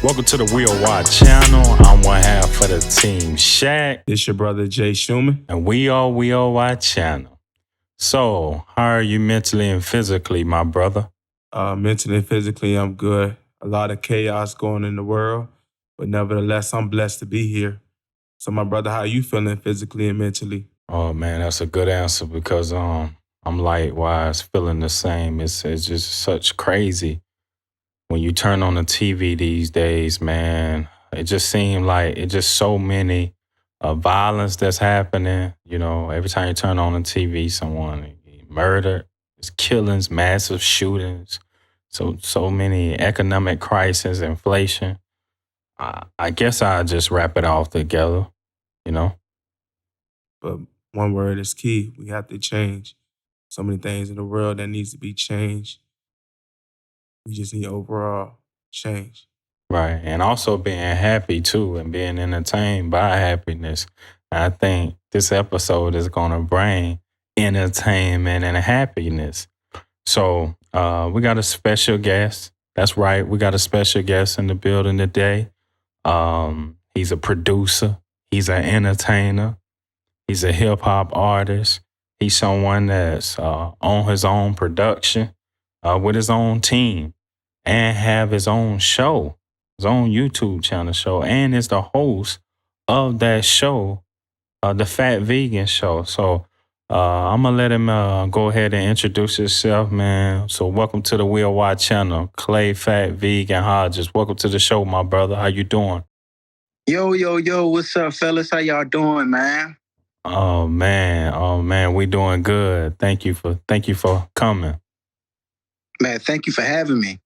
Welcome to the Wheel Wide channel. I'm one half of the team SHAQ. It's your brother Jay Shuman. And we are Wheel Wide channel. So, how are you mentally and physically, my brother? Mentally and physically, I'm good. A lot of chaos going in the world, but nevertheless, I'm blessed to be here. So, my brother, how you feeling physically and mentally? Oh man, that's a good answer because I'm likewise feeling the same. It's just such crazy when you turn on the TV these days, man. It just seems like it's just so many violence that's happening. You know, every time you turn on the TV, someone murdered, it's killings, massive shootings, so many economic crises, inflation. I guess I'll just wrap it all together, you know. But one word is key. We have to change. So many things in the world that needs to be changed. We just need overall change. Right. And also being happy too and being entertained by happiness. I think this episode is going to bring entertainment and happiness. So we got a special guest. That's right. We got a special guest in the building today. He's a producer. He's an entertainer. He's a hip hop artist. He's someone that's on his own production with his own team and have his own show, his own YouTube channel show, and is the host of that show, the Phat Vegan Show. So I'm going to let him go ahead and introduce himself, man. So welcome to the Wheel Wide channel, Clay Phat Vegan HODGES. Welcome to the show, my brother. How you doing? Yo, what's up, fellas? How y'all doing, man? Oh man, we doing good. Thank you for coming. Man, thank you for having me.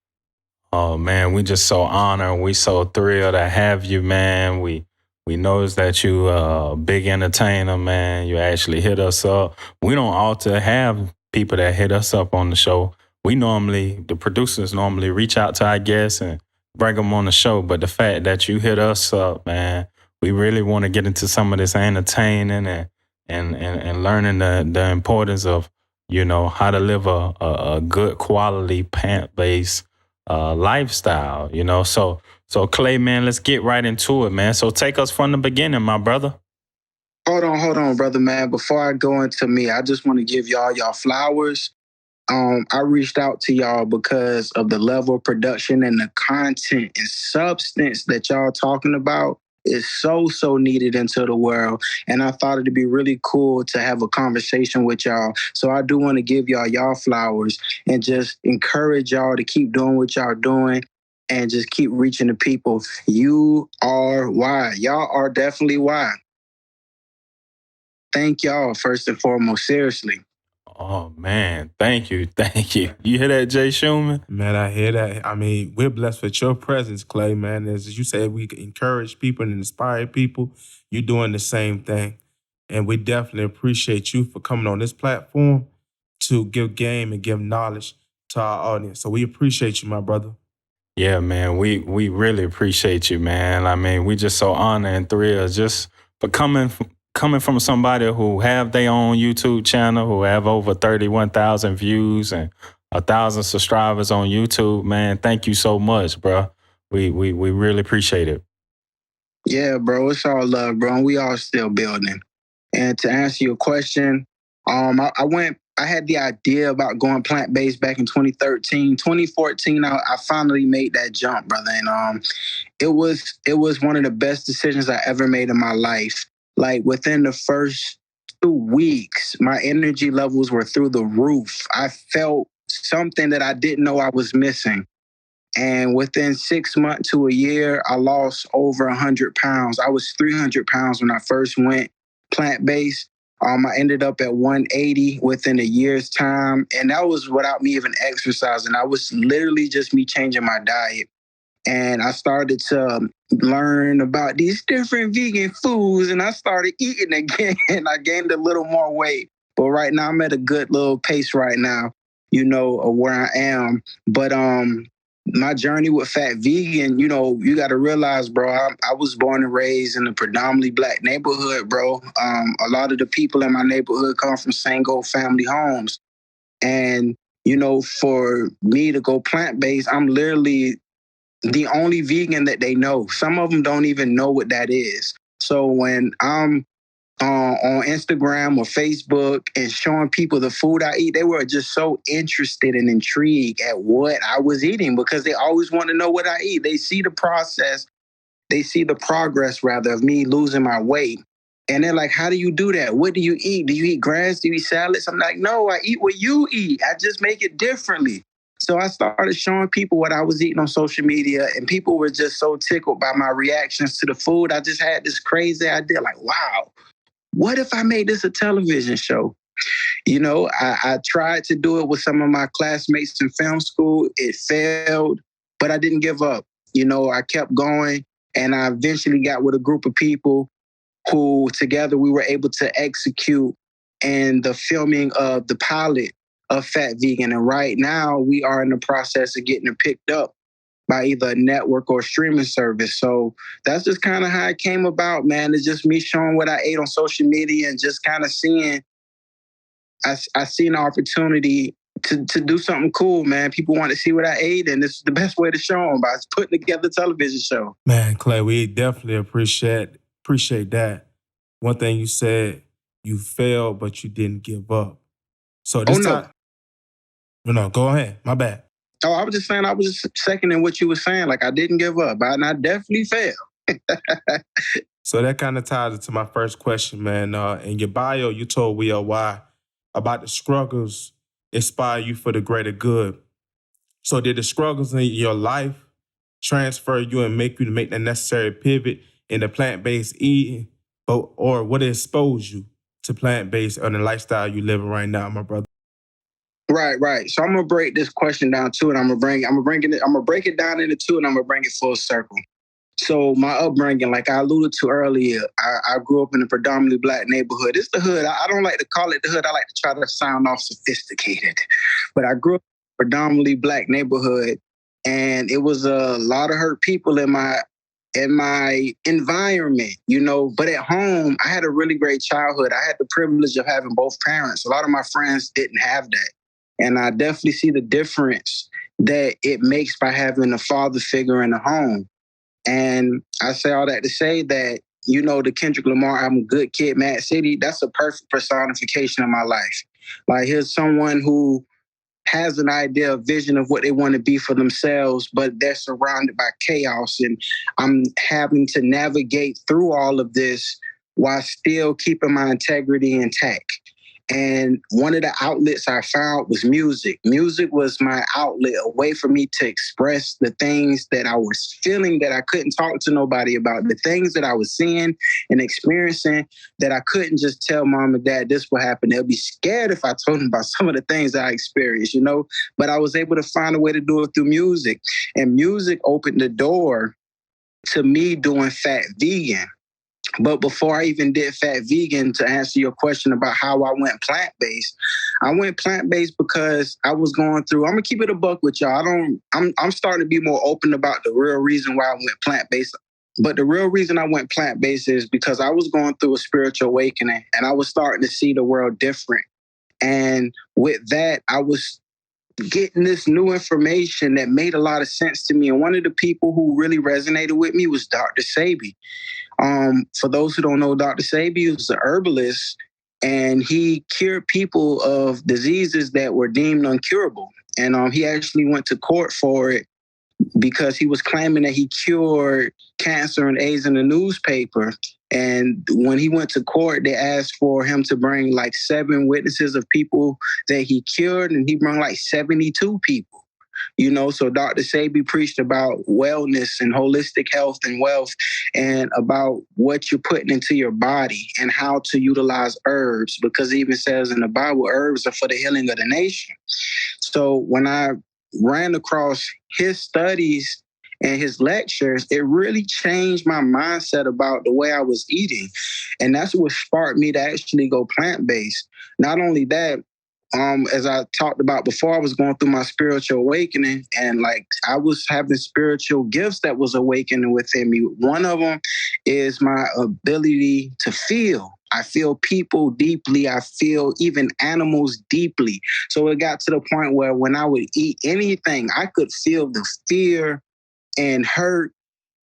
Oh man, we just so honored. We so thrilled to have you, man. We noticed that you a big entertainer, man. You actually hit us up. We don't often have people that hit us up on the show. The producers normally reach out to our guests and bring them on the show. But the fact that you hit us up, man, we really want to get into some of this entertaining and learning the importance of, you know, how to live a good quality plant-based lifestyle, you know. So Clay, man, let's get right into it, man. So take us from the beginning, my brother. Hold on, brother, man. Before I go into me, I just want to give y'all flowers. I reached out to y'all because of the level of production and the content and substance that y'all talking about is so needed into the world. And I thought it'd be really cool to have a conversation with y'all. So I do want to give y'all flowers and just encourage y'all to keep doing what y'all doing and just keep reaching the people. You are why. Y'all are definitely why. Thank y'all, first and foremost, seriously. Oh man, thank you. You hear that, Jay Shuman? Man, I hear that. I mean, we're blessed with your presence, Clay, man. As you said, we encourage people and inspire people. You're doing the same thing. And we definitely appreciate you for coming on this platform to give game and give knowledge to our audience. So we appreciate you, my brother. Yeah, man, we really appreciate you, man. I mean, we just so honored and thrilled just for coming from somebody who have their own YouTube channel, who have over 31,000 views and 1,000 subscribers on YouTube, man. Thank you so much, bro. We really appreciate it. Yeah, bro, it's all love, bro. And we all still building. And to answer your question, I had the idea about going plant-based back in 2013. 2014, I finally made that jump, brother. And it was one of the best decisions I ever made in my life. Like within the first 2 weeks, my energy levels were through the roof. I felt something that I didn't know I was missing. And within 6 months to a year, I lost over 100 pounds. I was 300 pounds when I first went plant-based. I ended up at 180 within a year's time. And that was without me even exercising. I was literally just me changing my diet. And I started to learn about these different vegan foods and I started eating again. And I gained a little more weight. But right now I'm at a good little pace right now, you know, of where I am. But my journey with Phat Vegan, you know, you got to realize, bro, I was born and raised in a predominantly Black neighborhood, bro. A lot of the people in my neighborhood come from single family homes. And, you know, for me to go plant-based, I'm literally the only vegan that they know. Some of them don't even know what that is. So when I'm on Instagram or Facebook and showing people the food I eat, they were just so interested and intrigued at what I was eating because they always want to know what I eat. They see the process, they see the progress rather of me losing my weight. And they're like, how do you do that? What do you eat? Do you eat grass? Do you eat salads? I'm like, no, I eat what you eat. I just make it differently. So I started showing people what I was eating on social media, and people were just so tickled by my reactions to the food. I just had this crazy idea, like, wow, what if I made this a television show? You know, I tried to do it with some of my classmates in film school. It failed, but I didn't give up. You know, I kept going, and I eventually got with a group of people who together we were able to execute and the filming of the pilot of Phat Vegan. And right now we are in the process of getting it picked up by either a network or a streaming service. So that's just kind of how it came about, man. It's just me showing what I ate on social media and just kind of seeing, I seen an opportunity to do something cool, man. People want to see what I ate, and this is the best way to show them by putting together a television show. Man, Clay, we definitely appreciate that. One thing you said, you failed, but you didn't give up. So this time, no, go ahead. My bad. Oh, I was just saying, I was just seconding what you were saying. Like, I didn't give up, and I definitely failed. So that kind of ties into my first question, man. In your bio, you told We Are Why about the struggles inspire you for the greater good. So did the struggles in your life transfer you and make you to make the necessary pivot into plant-based eating, or what exposed you to plant-based or the lifestyle you living right now, my brother? Right. So I'm gonna break this question down too, and I'm gonna break it down into two, and I'm gonna bring it full circle. So my upbringing, like I alluded to earlier, I grew up in a predominantly Black neighborhood. It's the hood. I don't like to call it the hood. I like to try to sound off sophisticated. But I grew up in a predominantly Black neighborhood, and it was a lot of hurt people in my environment, you know. But at home, I had a really great childhood. I had the privilege of having both parents. A lot of my friends didn't have that. And I definitely see the difference that it makes by having a father figure in the home. And I say all that to say that, you know, the Kendrick Lamar album, Good Kid, Mad City, that's a perfect personification of my life. Like, here's someone who has an idea, a vision of what they want to be for themselves, but they're surrounded by chaos. And I'm having to navigate through all of this while still keeping my integrity intact. And one of the outlets I found was music. Music was my outlet, a way for me to express the things that I was feeling that I couldn't talk to nobody about, the things that I was seeing and experiencing that I couldn't just tell mom and dad this will happen. They'll be scared if I told them about some of the things that I experienced, you know, but I was able to find a way to do it through music. And music opened the door to me doing Phat Vegan. But before I even did Phat Vegan, to answer your question about how I went plant-based, I went plant-based because I was going through, I'm gonna keep it a buck with y'all. I'm starting to be more open about the real reason why I went plant-based. But the real reason I went plant-based is because I was going through a spiritual awakening and I was starting to see the world different. And with that, I was getting this new information that made a lot of sense to me. And one of the people who really resonated with me was Dr. Sebi. For those who don't know, Dr. Sebi was an herbalist, and he cured people of diseases that were deemed uncurable. And he actually went to court for it because he was claiming that he cured cancer and AIDS in the newspaper. And when he went to court, they asked for him to bring like 7 witnesses of people that he cured, and he brought like 72 people. You know, so Dr. Sebi preached about wellness and holistic health and wealth, and about what you're putting into your body and how to utilize herbs, because it even says in the Bible, herbs are for the healing of the nation. So when I ran across his studies and his lectures, it really changed my mindset about the way I was eating. And that's what sparked me to actually go plant-based. Not only that, as I talked about before, I was going through my spiritual awakening, and like I was having spiritual gifts that was awakening within me. One of them is my ability to feel. I feel people deeply. I feel even animals deeply. So it got to the point where when I would eat anything, I could feel the fear and hurt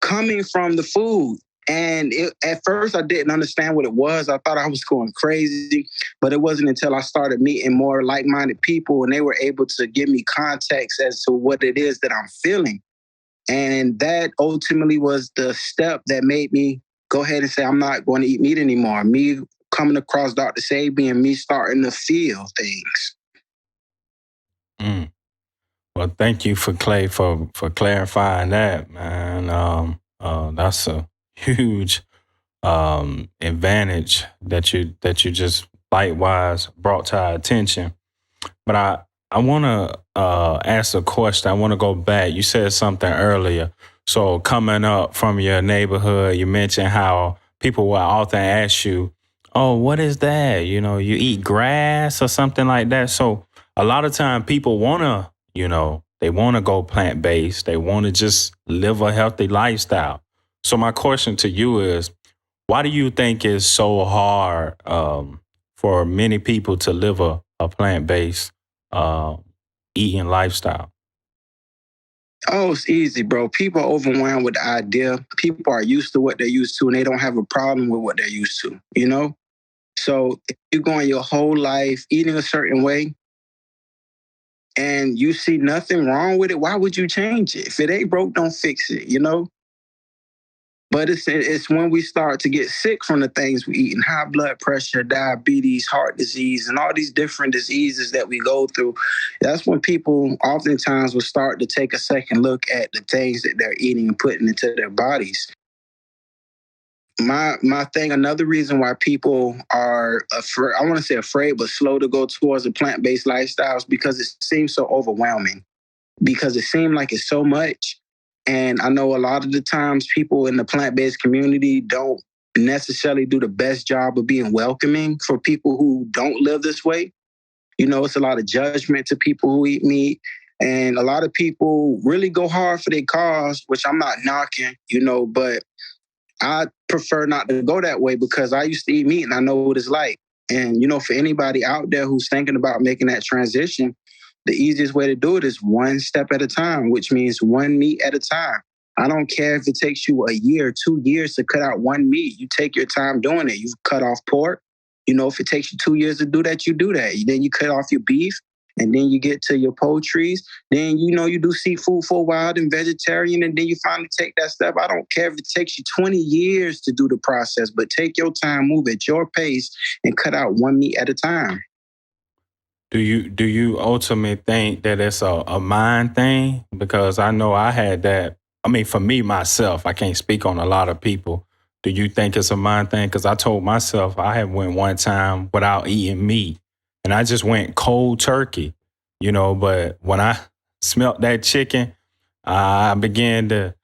coming from the food. And at first, I didn't understand what it was. I thought I was going crazy, but it wasn't until I started meeting more like-minded people and they were able to give me context as to what it is that I'm feeling. And that ultimately was the step that made me go ahead and say, I'm not going to eat meat anymore. Me coming across Dr. Sabi and me starting to feel things. Mm. Well, thank you for Clay for clarifying that, man. That's a huge advantage that you just likewise brought to our attention. But I want to ask a question. I want to go back. You said something earlier. So coming up from your neighborhood, you mentioned how people will often ask you, "Oh, what is that? You know, you eat grass or something like that." So a lot of time people want to, they want to go plant based. They want to just live a healthy lifestyle. So my question to you is, why do you think it's so hard for many people to live a plant-based uh, eating lifestyle? Oh, it's easy, bro. People are overwhelmed with the idea. People are used to what they're used to, and they don't have a problem with what they're used to, you know? So if you're going your whole life eating a certain way and you see nothing wrong with it, why would you change it? If it ain't broke, don't fix it, you know? But it's when we start to get sick from the things we eat, and high blood pressure, diabetes, heart disease, and all these different diseases that we go through. That's when people oftentimes will start to take a second look at the things that they're eating and putting into their bodies. My thing, another reason why people are afraid, I want to say afraid, but slow to go towards a plant-based lifestyle is because it seems so overwhelming, because it seemed like it's so much. And I know a lot of the times people in the plant-based community don't necessarily do the best job of being welcoming for people who don't live this way. You know, it's a lot of judgment to people who eat meat. And a lot of people really go hard for their cause, which I'm not knocking, but I prefer not to go that way because I used to eat meat and I know what it's like. And, for anybody out there who's thinking about making that transition, the easiest way to do it is one step at a time, which means one meat at a time. I don't care if it takes you a year, 2 years to cut out one meat. You take your time doing it. You cut off pork. If it takes you 2 years to do that, you do that. Then you cut off your beef, and then you get to your poultries. Then, you do seafood for a while, and vegetarian, and then you finally take that step. I don't care if it takes you 20 years to do the process, but take your time, move at your pace, and cut out one meat at a time. Do you ultimately think that it's a mind thing? Because I know I had that. I mean, for me myself, I can't speak on a lot of people. Do you think it's a mind thing? Because I told myself I had went one time without eating meat, and I just went cold turkey, But when I smelt that chicken, I began to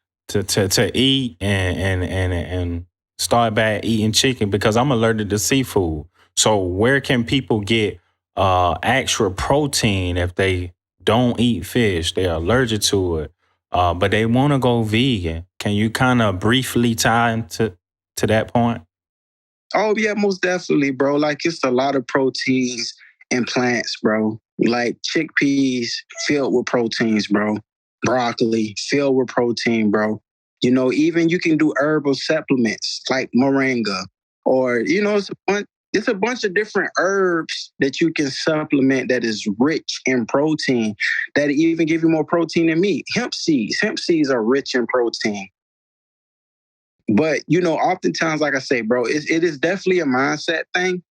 eat and start back eating chicken because I'm allergic to seafood. So where can people get extra protein if they don't eat fish? They're allergic to it, but they want to go vegan. Can you kind of briefly tie into that point? Oh, yeah, most definitely, bro. Like, it's a lot of proteins in plants, bro. Like chickpeas filled with proteins, bro. Broccoli filled with protein, bro. Even you can do herbal supplements like moringa, or, it's a bunch of different herbs that you can supplement that is rich in protein, that even give you more protein than meat. Hemp seeds are rich in protein. But, oftentimes, like I say, bro, it is definitely a mindset thing.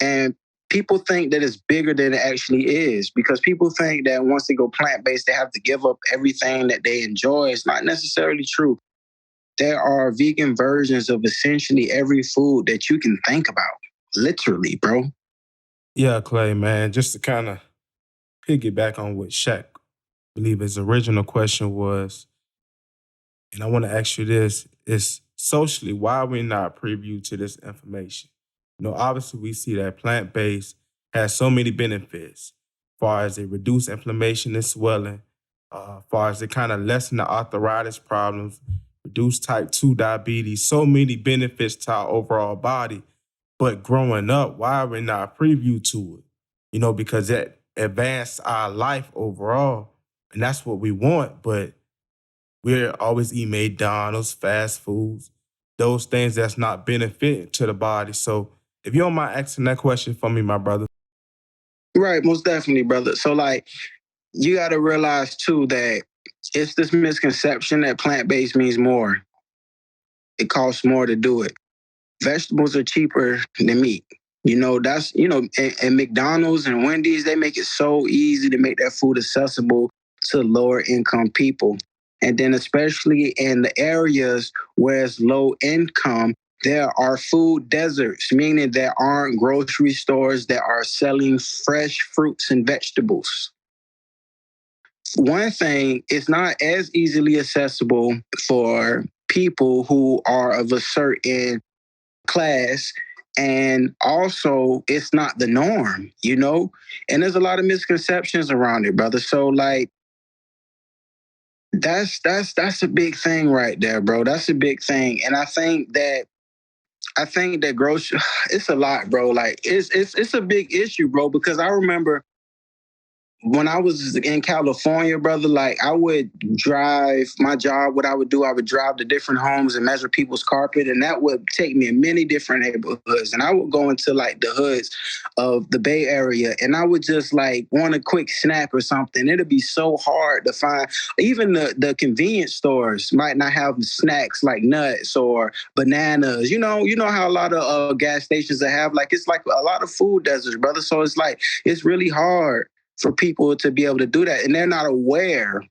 And people think that it's bigger than it actually is, because people think that once they go plant-based, they have to give up everything that they enjoy. It's not necessarily true. There are vegan versions of essentially every food that you can think about. Literally, bro. Yeah, Clay, man, just to kind of piggyback on what Shaq, I believe his original question was, and I want to ask you this, is socially, why are we not privy to this information? Obviously we see that plant-based has so many benefits, far as it reduce inflammation and swelling, far as it kind of lessen the arthritis problems, reduce type 2 diabetes, so many benefits to our overall body. But growing up, why are we not privy to it? Because that advanced our life overall, and that's what we want, but We're always eating McDonald's, fast foods, those things that's not benefiting to the body. So if you don't mind asking that question for me, my brother. Right, most definitely, brother. So like you got to realize too that it's this misconception that plant-based means more. It costs more to do it. Vegetables are cheaper than meat. That's, and McDonald's and Wendy's, they make it so easy to make that food accessible to lower income people. And then especially in the areas where it's low income, there are food deserts, meaning there aren't grocery stores that are selling fresh fruits and vegetables. One thing, it's not as easily accessible for people who are of a certain class, and also it's not the norm, and there's a lot of misconceptions around it, brother. So like that's a big thing right there, bro. That's a big thing. And I think that grocery, it's a lot, bro. Like it's a big issue, bro, because I remember when I was in California, brother, like I would drive my job. What I would do, I would drive to different homes and measure people's carpet, and that would take me in many different neighborhoods. And I would go into like the hoods of the Bay Area, and I would just like want a quick snack or something. It'd be so hard to find. Even the convenience stores might not have snacks like nuts or bananas. You know how a lot of gas stations that have like it's like a lot of food deserts, brother. So it's like it's really hard for people to be able to do that. And they're not aware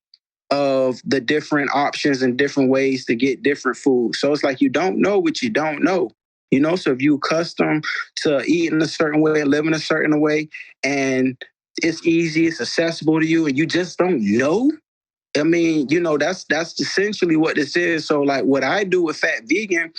of the different options and different ways to get different food. So it's like you don't know what you don't know. So if you custom to eating a certain way and living a certain way, and it's easy, it's accessible to you, and you just don't know, I mean, that's essentially what this is. So like what I do with Phat Vegan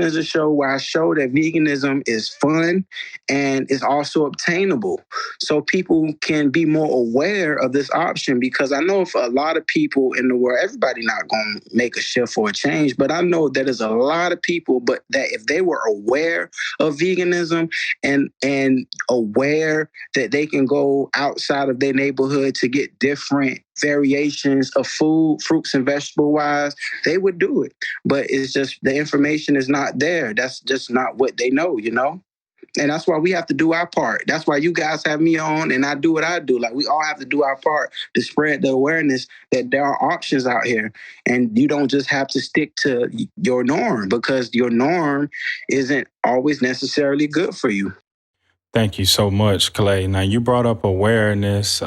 is a show where I show that veganism is fun and is also obtainable. So people can be more aware of this option, because I know for a lot of people in the world, everybody not going to make a shift or a change, but I know that there's a lot of people, but that if they were aware of veganism and aware that they can go outside of their neighborhood to get different variations of food, fruits and vegetable wise, they would do it. But it's just the information is not there. That's just not what they know, And that's why we have to do our part. That's why you guys have me on and I do what I do. Like we all have to do our part to spread the awareness that there are options out here. And you don't just have to stick to your norm, because your norm isn't always necessarily good for you. Thank you so much, Clay. Now you brought up awareness.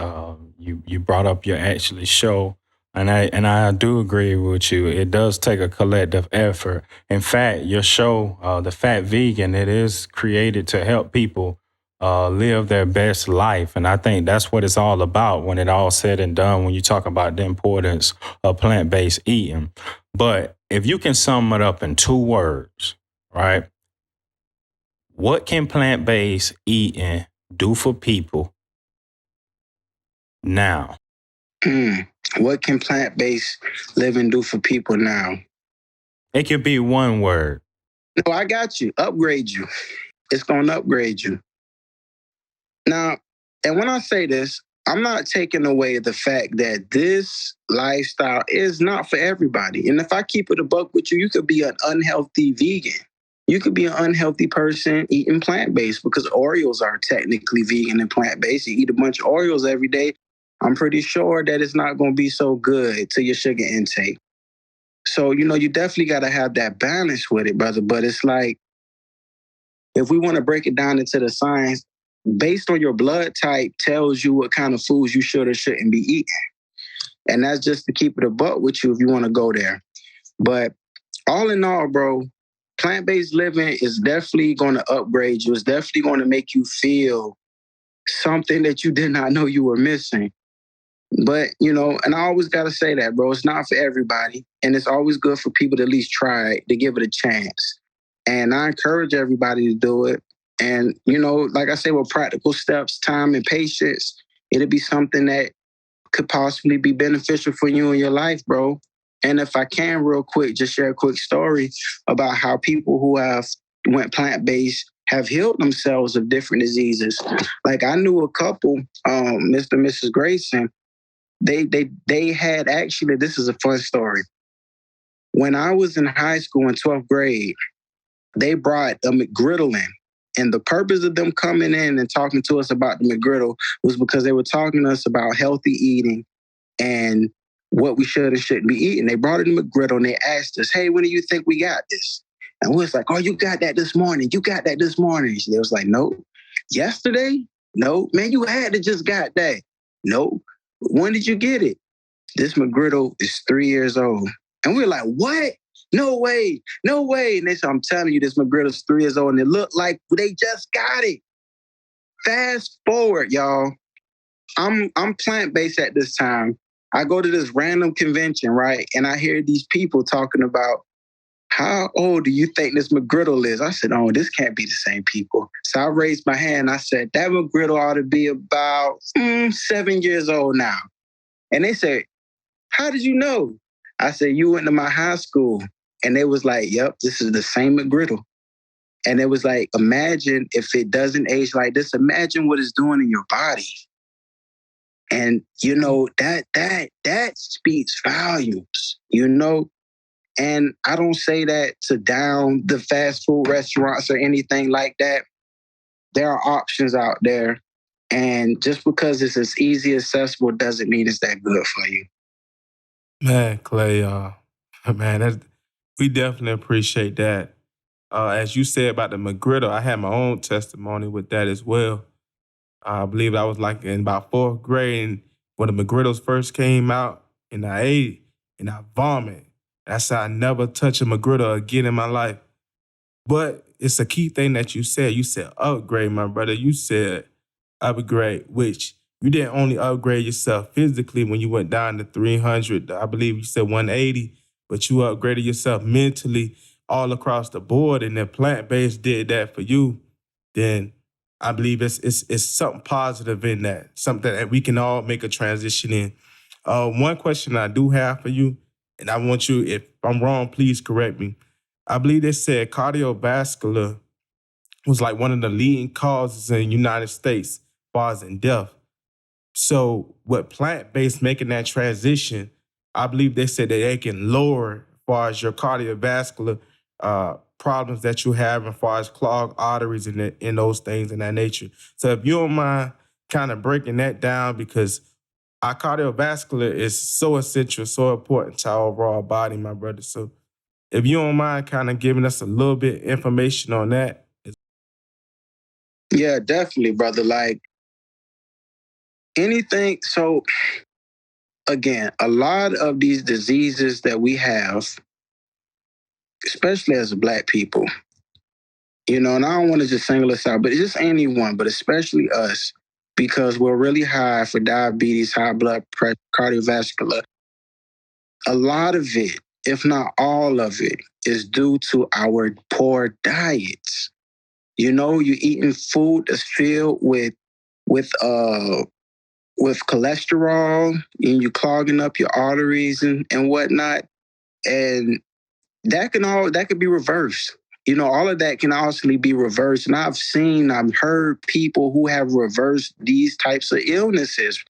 You brought up your actually show, and I do agree with you. It does take a collective effort. In fact, your show, the Phat Vegan, it is created to help people live their best life, and I think that's what it's all about. When it all said and done, when you talk about the importance of plant-based eating, but if you can sum it up in 2 words, right? What can plant-based eating do for people now? What can plant-based living do for people now? It could be 1 word. No, I got you. Upgrade you. It's going to upgrade you. Now, and when I say this, I'm not taking away the fact that this lifestyle is not for everybody. And if I keep it a buck with you, you could be an unhealthy vegan. You could be an unhealthy person eating plant-based, because Oreos are technically vegan and plant-based. You eat a bunch of Oreos every day, I'm pretty sure that it's not going to be so good to your sugar intake. So, you definitely got to have that balance with it, brother. But it's like, if we want to break it down into the science, based on your blood type tells you what kind of foods you should or shouldn't be eating. And that's just to keep it a buck with you if you want to go there. But all in all, bro, plant-based living is definitely going to upgrade you. It's definitely going to make you feel something that you did not know you were missing. But, and I always got to say that, bro, it's not for everybody. And it's always good for people to at least try it, to give it a chance. And I encourage everybody to do it. And, like I say, with practical steps, time and patience, it'll be something that could possibly be beneficial for you in your life, bro. And if I can real quick, just share a quick story about how people who have went plant-based have healed themselves of different diseases. Like I knew a couple, Mr. and Mrs. Grayson, They had actually, this is a fun story. When I was in high school in 12th grade, they brought a McGriddle in. And the purpose of them coming in and talking to us about the McGriddle was because they were talking to us about healthy eating and what we should and shouldn't be eating. They brought in the McGriddle and they asked us, hey, when do you think we got this? And we was like, oh, you got that this morning. You got that this morning. They was like, no. Yesterday? No. Man, you had to just got that. No. When did you get it? This McGriddle is 3 years old. And we're like, what? No way. No way. And they said, I'm telling you, this McGriddle's 3 years old and it looked like they just got it. Fast forward, y'all. I'm plant-based at this time. I go to this random convention, right? And I hear these people talking about, how old do you think this McGriddle is? I said, oh, this can't be the same people. So I raised my hand. I said, that McGriddle ought to be about 7 years old now. And they said, how did you know? I said, you went to my high school. And they was like, yep, this is the same McGriddle. And it was like, imagine if it doesn't age like this, imagine what it's doing in your body. And, you know, that speaks volumes, you know? And I don't say that to down the fast food restaurants or anything like that. There are options out there. And just because it's as easy accessible doesn't mean it's that good for you. Man, Clay, man, we definitely appreciate that. As you said about the McGriddle, I had my own testimony with that as well. I believe I was like in about 4th grade and when the McGriddles first came out, and I ate and I vomited. That's how I never touch a McGriddle again in my life. But it's a key thing that you said. You said upgrade, my brother. You said upgrade, which you didn't only upgrade yourself physically when you went down to 300. I believe you said 180, but you upgraded yourself mentally all across the board. And if plant-based did that for you, then I believe it's something positive in that, something that we can all make a transition in. One question I do have for you, and I want you, if I'm wrong, please correct me. I believe they said cardiovascular was like one of the leading causes in the United States as far as in death. So with plant-based making that transition, I believe they said that they can lower as far as your cardiovascular problems that you have as far as clogged arteries and those things in that nature. So if you don't mind kind of breaking that down, because our cardiovascular is so essential, so important to our overall body, my brother. So if you don't mind kind of giving us a little bit information on that. Yeah, definitely, brother. Like anything. So again, a lot of these diseases that we have, especially as Black people, you know, and I don't want to just single us out, but it's just anyone, but especially us, because we're really high for diabetes, high blood pressure, cardiovascular. A lot of it, if not all of it, is due to our poor diets. You know, you're eating food that's filled with cholesterol, and you clogging up your arteries and whatnot. And that could be reversed. You know, all of that can also be reversed. And I've heard people who have reversed these types of illnesses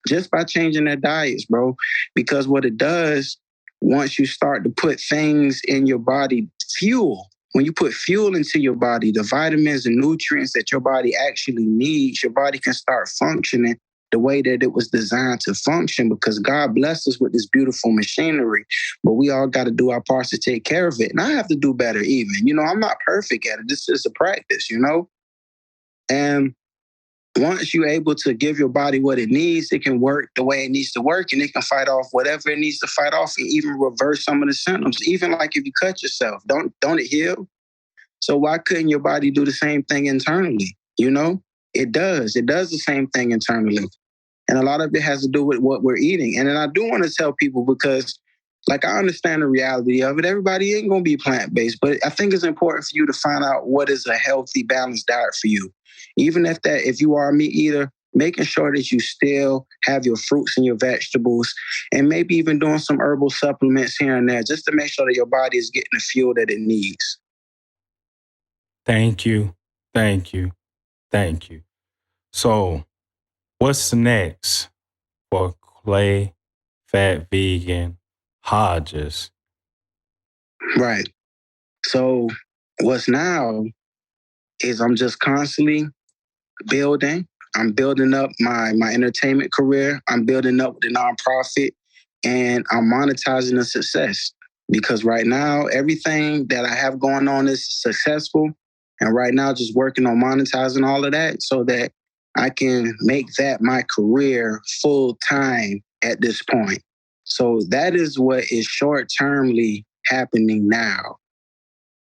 just by changing their diets, bro. Because what it does, once you start to put things in your body, fuel, when you put fuel into your body, the vitamins and nutrients that your body actually needs, your body can start functioning the way that it was designed to function, because God blessed us with this beautiful machinery, but we all got to do our parts to take care of it. And I have to do better even. You know, I'm not perfect at it. This is a practice, you know? And once you're able to give your body what it needs, it can work the way it needs to work, and it can fight off whatever it needs to fight off and even reverse some of the symptoms. Even like if you cut yourself, don't it heal? So why couldn't your body do the same thing internally? You know, it does. It does the same thing internally. And a lot of it has to do with what we're eating. And then I do want to tell people, because like I understand the reality of it. Everybody ain't going to be plant-based, but I think it's important for you to find out what is a healthy, balanced diet for you. Even if you are a meat eater, making sure that you still have your fruits and your vegetables, and maybe even doing some herbal supplements here and there, just to make sure that your body is getting the fuel that it needs. Thank you. Thank you. Thank you. So, what's next for Clay, Phat Vegan, HODGES. Right. So what's now is I'm just constantly building. I'm building up my entertainment career. I'm building up the nonprofit, and I'm monetizing the success. Because right now, everything that I have going on is successful. And right now, just working on monetizing all of that so that I can make that my career full time at this point. So that is what is short termly happening now.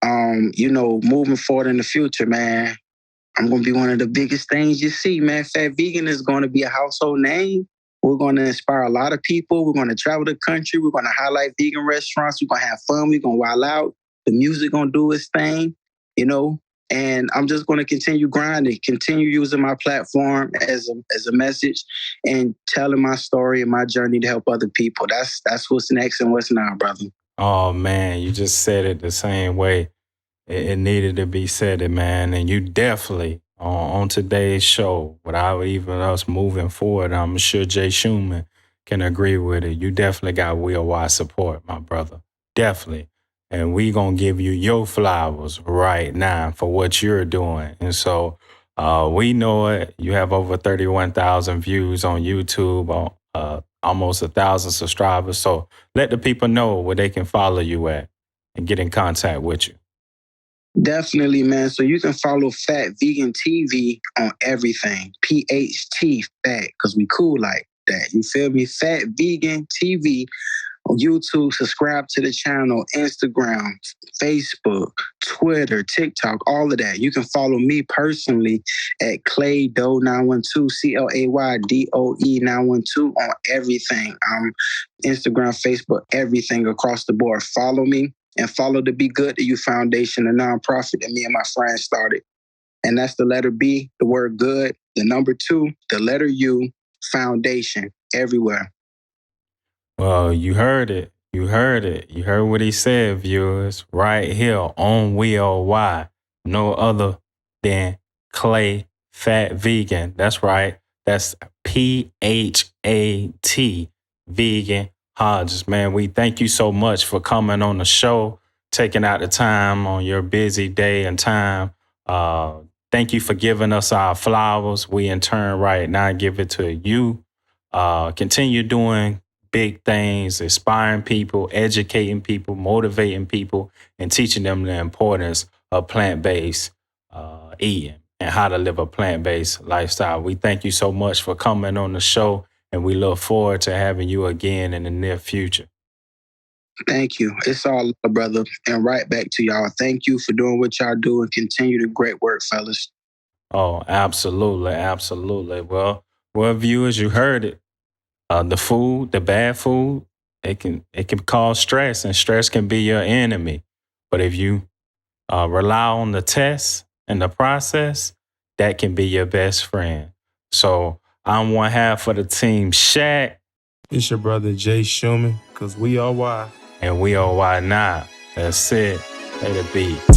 Moving forward in the future, man, I'm going to be one of the biggest things you see, man. Phat Vegan is going to be a household name. We're going to inspire a lot of people. We're going to travel the country. We're going to highlight vegan restaurants. We're going to have fun. We're going to wild out. The music going to do its thing, and I'm just going to continue grinding, continue using my platform as a message and telling my story and my journey to help other people. That's what's next and what's now, brother. Oh, man, you just said it the same way it needed to be said, man. And you definitely, on today's show, without even us moving forward, I'm sure Jay Shuman can agree with it. You definitely got worldwide support, my brother. Definitely. And we going to give you your flowers right now for what you're doing. And so we know it. You have over 31,000 views on YouTube, almost 1,000 subscribers. So let the people know where they can follow you at and get in contact with you. Definitely, man. So you can follow Phat Vegan TV on everything. PHT Phat, because we cool like that. You feel me? Phat Vegan TV on YouTube. Subscribe to the channel, Instagram, Facebook, Twitter, TikTok, all of that. You can follow me personally at Claydoe912, CLAYDOE 912 on everything. Instagram, Facebook, everything across the board. Follow me. And follow the Be Good to You Foundation, a nonprofit that me and my friends started. And that's the letter B, the word good, the number 2, the letter U, foundation, everywhere. Well, you heard it. You heard it. You heard what he said, viewers. Right here on WY. No other than Clay Phat Vegan. That's right. That's PHAT Vegan Hodges. Man, we thank you so much for coming on the show, taking out the time on your busy day and time. Thank you for giving us our flowers. We in turn right now give it to you. Continue doing big things, inspiring people, educating people, motivating people, and teaching them the importance of plant-based eating and how to live a plant-based lifestyle. We thank you so much for coming on the show, and we look forward to having you again in the near future. Thank you. It's all love, brother. And right back to y'all. Thank you for doing what y'all do and continue the great work, fellas. Oh, absolutely. Absolutely. Well, viewers, you heard it. The food, the bad food, it can cause stress, and stress can be your enemy. But if you rely on the test and the process, that can be your best friend. So I'm one half of the team SHAQ. It's your brother Jay Shuman, because we are why. And we are why not. That's it. Play the beat.